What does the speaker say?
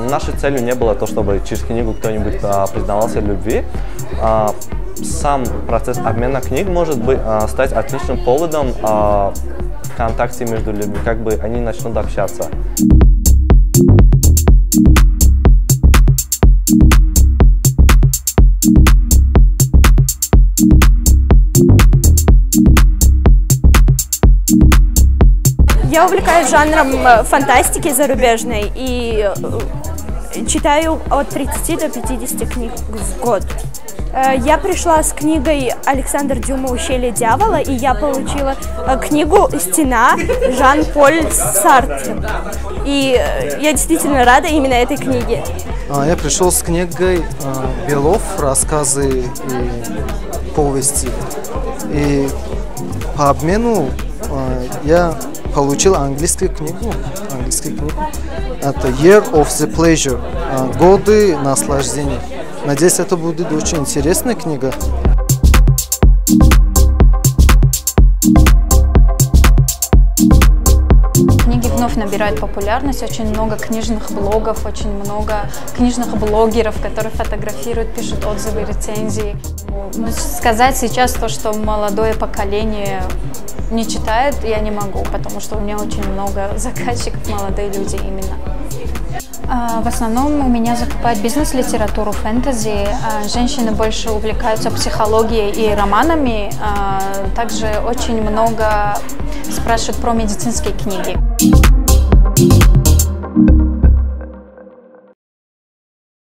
нашей целью не было то, чтобы через книгу кто-нибудь признавался в любви. Сам процесс обмена книг может быть стать отличным поводом ВКонтакте между людьми, как бы они начнут общаться. Я увлекаюсь жанром фантастики зарубежной и читаю от 30 до 50 книг в год. Я пришла с книгой Александра Дюма «Ущелье дьявола», и я получила книгу «Стена» Жан-Поль Сартр. И я действительно рада именно этой книге. Я пришел с книгой Белов, рассказы и повести. И по обмену я получил английскую книгу. Это Year of the Pleasure. Годы наслаждения. Надеюсь, это будет очень интересная книга. Книги вновь набирают популярность, очень много книжных блогов, очень много книжных блогеров, которые фотографируют, пишут отзывы, рецензии. Сказать сейчас то, что молодое поколение не читает, я не могу, потому что у меня очень много заказчиков, молодые люди именно. В основном у меня закупают бизнес-литературу, фэнтези. Женщины больше увлекаются психологией и романами. Также очень много спрашивают про медицинские книги.